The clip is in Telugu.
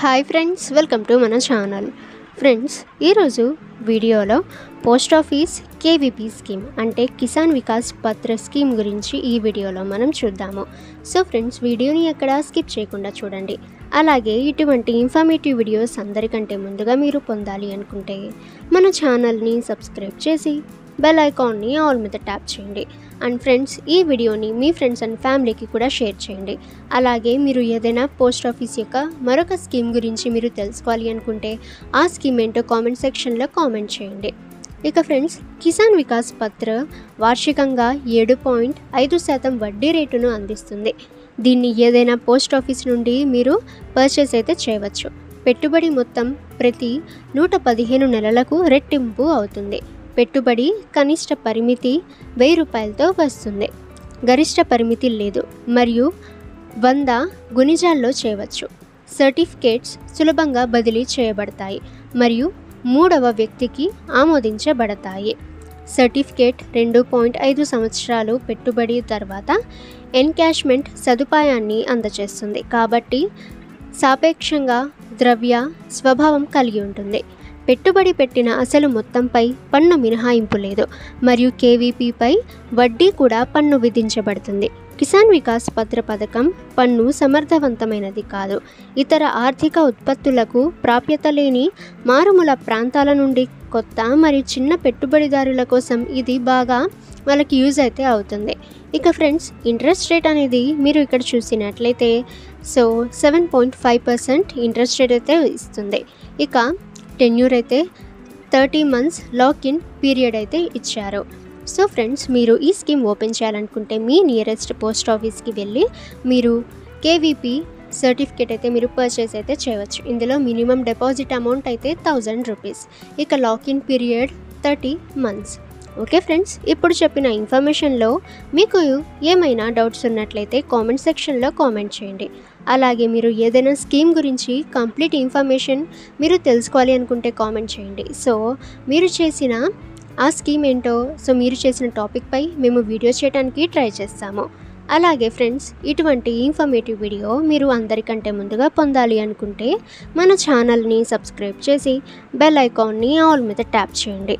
హాయ్ ఫ్రెండ్స్, వెల్కమ్ టు మన ఛానల్. ఫ్రెండ్స్, ఈరోజు వీడియోలో పోస్ట్ ఆఫీస్ కేవీపీ స్కీమ్ అంటే కిసాన్ వికాస్ పత్ర స్కీమ్ గురించి ఈ వీడియోలో మనం చూద్దాము. సో ఫ్రెండ్స్, వీడియోని ఎక్కడ స్కిప్ చేయకుండా చూడండి. అలాగే ఇటువంటి ఇన్ఫర్మేటివ్ వీడియోస్ అందరికంటే ముందుగా మీరు పొందాలి అనుకుంటే మన ఛానల్ని సబ్స్క్రైబ్ చేసి బెల్ ఐకాన్ని ఆల్ మీద ట్యాప్ చేయండి. అండ్ ఫ్రెండ్స్, ఈ వీడియోని మీ ఫ్రెండ్స్ అండ్ ఫ్యామిలీకి కూడా షేర్ చేయండి. అలాగే మీరు ఏదైనా పోస్ట్ ఆఫీస్ యొక్క మరొక స్కీమ్ గురించి మీరు తెలుసుకోవాలి అనుకుంటే ఆ స్కీమ్ ఏంటో కామెంట్ సెక్షన్లో కామెంట్ చేయండి. ఇక ఫ్రెండ్స్, కిసాన్ వికాస్ పత్ర వార్షికంగా 7.5% వడ్డీ రేటును అందిస్తుంది. దీన్ని ఏదైనా పోస్ట్ ఆఫీస్ నుండి మీరు పర్చేస్ అయితే చేయవచ్చు. పెట్టుబడి మొత్తం ప్రతి 115 నెలలకు రెట్టింపు అవుతుంది. పెట్టుబడి కనిష్ట పరిమితి 1000 రూపాయలతో వస్తుంది. గరిష్ట పరిమితి లేదు మరియు 100 గుణిజాల్లో చేయవచ్చు. సర్టిఫికేట్స్ సులభంగా బదిలీ చేయబడతాయి మరియు 3వ వ్యక్తికి ఆమోదించబడతాయి. సర్టిఫికేట్ 2.5 సంవత్సరాలు పెట్టుబడి తర్వాత ఎన్కాష్మెంట్ సదుపాయాన్ని అందజేస్తుంది కాబట్టి సాపేక్షంగా ద్రవ్య స్వభావం కలిగి ఉంటుంది. పెట్టుబడి పెట్టిన అసలు మొత్తంపై పన్ను మినహాయింపు లేదు మరియు కేవీపీపై వడ్డీ కూడా పన్ను విధించబడుతుంది. కిసాన్ వికాస్ పత్ర పథకం పన్ను సమర్థవంతమైనది కాదు. ఇతర ఆర్థిక ఉత్పత్తులకు ప్రాప్యత లేని మారుమూల ప్రాంతాల నుండి కొత్త మరియు చిన్న పెట్టుబడిదారుల కోసం ఇది బాగా వాళ్ళకి యూజ్ అయితే అవుతుంది. ఇక ఫ్రెండ్స్, ఇంట్రెస్ట్ రేట్ అనేది మీరు ఇక్కడ చూసినట్లయితే 7.5% ఇంట్రెస్ట్ రేట్ అయితే ఇస్తుంది. ఇక టెన్యూర్ అయితే 30 మంత్స్ లాక్-ఇన్ పీరియడ్ అయితే ఇచ్చారు. సో ఫ్రెండ్స్, మీరు ఈ స్కీమ్ ఓపెన్ చేయాలనుకుంటే మీ నియరెస్ట్ పోస్ట్ ఆఫీస్కి వెళ్ళి మీరు కేవీపీ సర్టిఫికేట్ అయితే మీరు పర్చేస్ అయితే చేయవచ్చు. ఇందులో మినిమం డిపాజిట్ అమౌంట్ అయితే 1000 రూపీస్. ఇక lock-in period 30 months. Okay friends, ఇప్పుడు చెప్పిన ఇన్ఫర్మేషన్లో మీకు ఏమైనా డౌట్స్ ఉన్నట్లయితే కామెంట్ సెక్షన్లో కామెంట్ చేయండి. అలాగే మీరు ఏదైనా స్కీమ్ గురించి కంప్లీట్ ఇన్ఫర్మేషన్ మీరు తెలుసుకోవాలి అనుకుంటే కామెంట్ చేయండి. సో మీరు చేసిన ఆ స్కీమ్ ఏంటో మీరు చేసిన టాపిక్పై మేము వీడియో చేయడానికి ట్రై చేస్తాము. అలాగే ఫ్రెండ్స్, ఇటువంటి ఇన్ఫర్మేటివ్ వీడియో మీరు అందరికంటే ముందుగా పొందాలి అనుకుంటే మన ఛానల్ని సబ్స్క్రైబ్ చేసి బెల్ ఐకాన్ని ఆల్ మీద ట్యాప్ చేయండి.